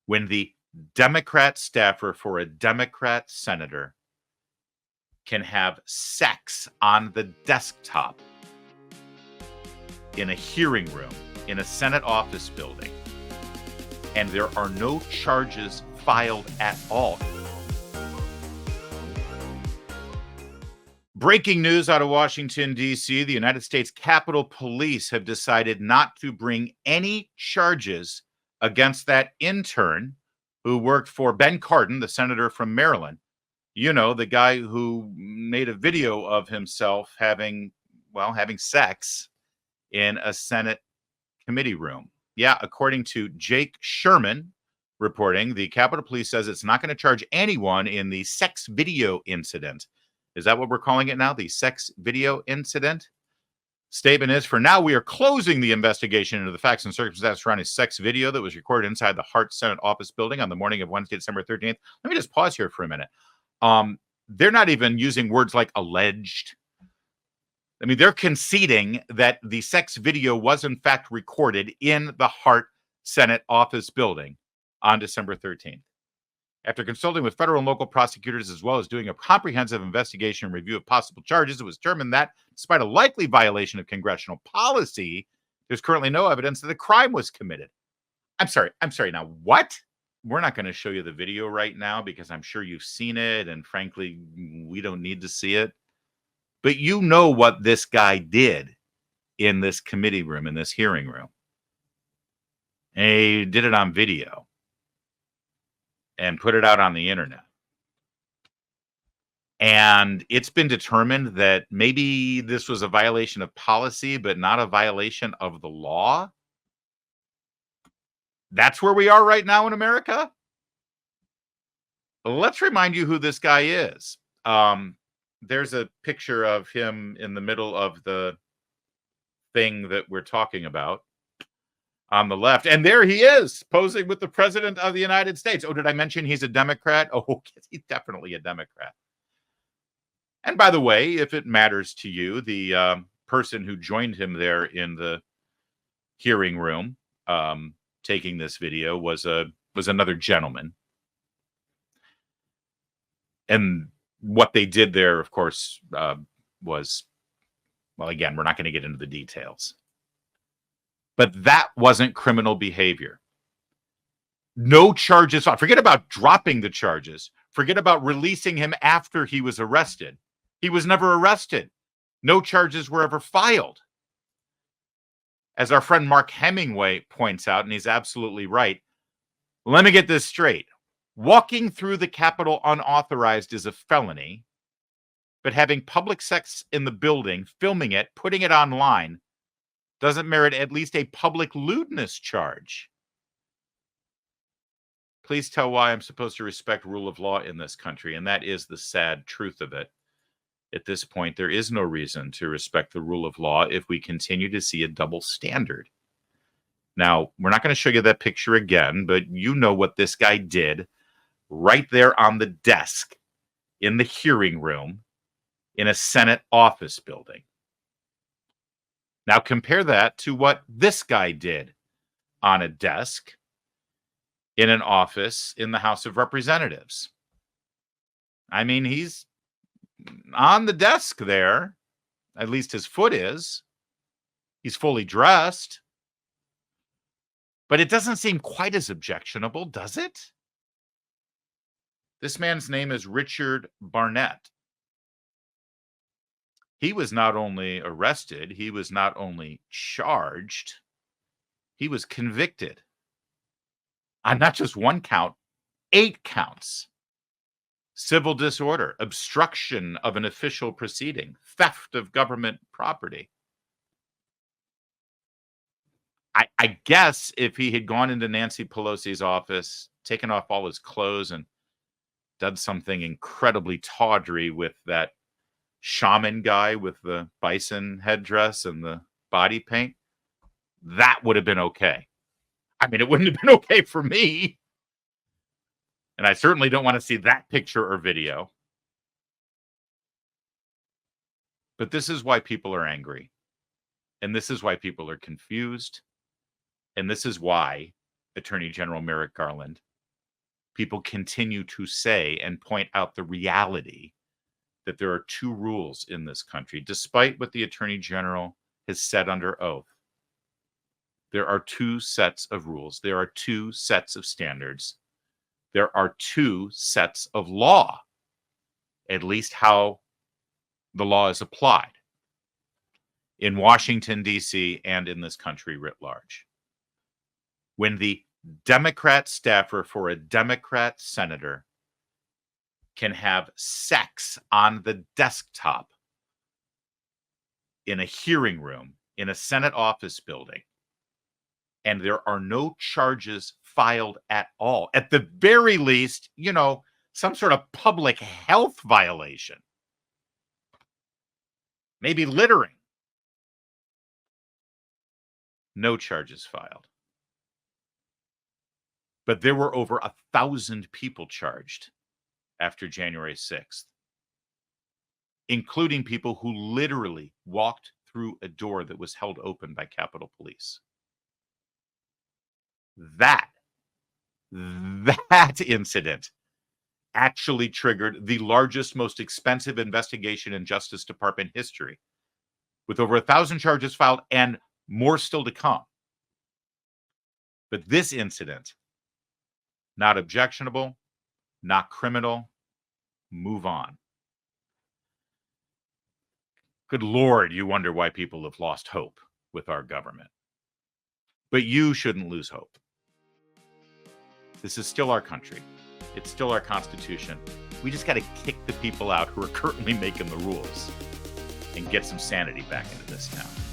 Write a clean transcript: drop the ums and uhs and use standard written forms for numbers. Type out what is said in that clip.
when the Democrat staffer for a Democrat senator can have sex on the desktop in a hearing room in a Senate office building, and there are no charges filed at all. Breaking news out of Washington, D.C. The United States Capitol Police have decided not to bring any charges against that intern who worked for Ben Cardin, the senator from Maryland. You know, the guy who made a video of himself having sex in a Senate committee room. Yeah, according to Jake Sherman reporting, the Capitol Police says it's not going to charge anyone in the sex video incident. Is that what we're calling it now? The sex video incident? Statement is, for now, we are closing the investigation into the facts and circumstances surrounding sex video that was recorded inside the Hart Senate office building on the morning of Wednesday, December 13th. Let me just pause here for a minute. They're not even using words like alleged. I mean, they're conceding that the sex video was in fact recorded in the Hart Senate office building on December 13th. After consulting with federal and local prosecutors, as well as doing a comprehensive investigation and review of possible charges, it was determined that, despite a likely violation of congressional policy, there's currently no evidence that a crime was committed. I'm sorry. Now, what? We're not going to show you the video right now because I'm sure you've seen it, and frankly, we don't need to see it. But you know what this guy did in this committee room, in this hearing room. And he did it on video and put it out on the internet. And it's been determined that maybe this was a violation of policy, but not a violation of the law. That's where we are right now in America. Let's remind you who this guy is. There's a picture of him in the middle of the thing that we're talking about on the left. And there he is, posing with the President of the United States. Oh, did I mention he's a Democrat? Oh, he's definitely a Democrat. And by the way, if it matters to you, the person who joined him there in the hearing room taking this video was another gentleman. And what they did there, of course, was, well, again, we're not going to get into the details. But that wasn't criminal behavior. No charges. Forget about dropping the charges. Forget about releasing him after he was arrested. He was never arrested. No charges were ever filed. As our friend Mark Hemingway points out, and he's absolutely right, let me get this straight. Walking through the Capitol unauthorized is a felony, but having public sex in the building, filming it, putting it online, doesn't merit at least a public lewdness charge. Please tell why I'm supposed to respect rule of law in this country, and that is the sad truth of it. At this point, there is no reason to respect the rule of law if we continue to see a double standard. Now, we're not going to show you that picture again, but you know what this guy did right there on the desk in the hearing room in a Senate office building. Now compare that to what this guy did on a desk in an office in the House of Representatives. I mean, he's on the desk there, at least his foot is. He's fully dressed. But it doesn't seem quite as objectionable, does it? This man's name is Richard Barnett. He was not only arrested, he was not only charged, he was convicted on not just one count, 8 counts. Civil disorder, obstruction of an official proceeding, theft of government property. I guess if he had gone into Nancy Pelosi's office, taken off all his clothes and done something incredibly tawdry with that shaman guy with the bison headdress and the body paint, that would have been okay. I mean, it wouldn't have been okay for me. And I certainly don't want to see that picture or video. But this is why people are angry. And this is why people are confused. And this is why Attorney General Merrick Garland people continue to say and point out the reality that there are two rules in this country, despite what the Attorney General has said under oath. There are two sets of rules. There are two sets of standards. There are two sets of law, at least how the law is applied in Washington, D.C., and in this country writ large. When the Democrat staffer for a Democrat senator can have sex on the desktop in a hearing room in a Senate office building, and there are no charges filed at all, at the very least, some sort of public health violation, maybe littering, no charges filed. But there were over 1,000 people charged after January 6th, including people who literally walked through a door that was held open by Capitol Police. That incident actually triggered the largest, most expensive investigation in Justice Department history, with over 1,000 charges filed and more still to come. But this incident, not objectionable, not criminal, move on. Good Lord, you wonder why people have lost hope with our government. But you shouldn't lose hope. This is still our country. It's still our Constitution. We just got to kick the people out who are currently making the rules and get some sanity back into this town.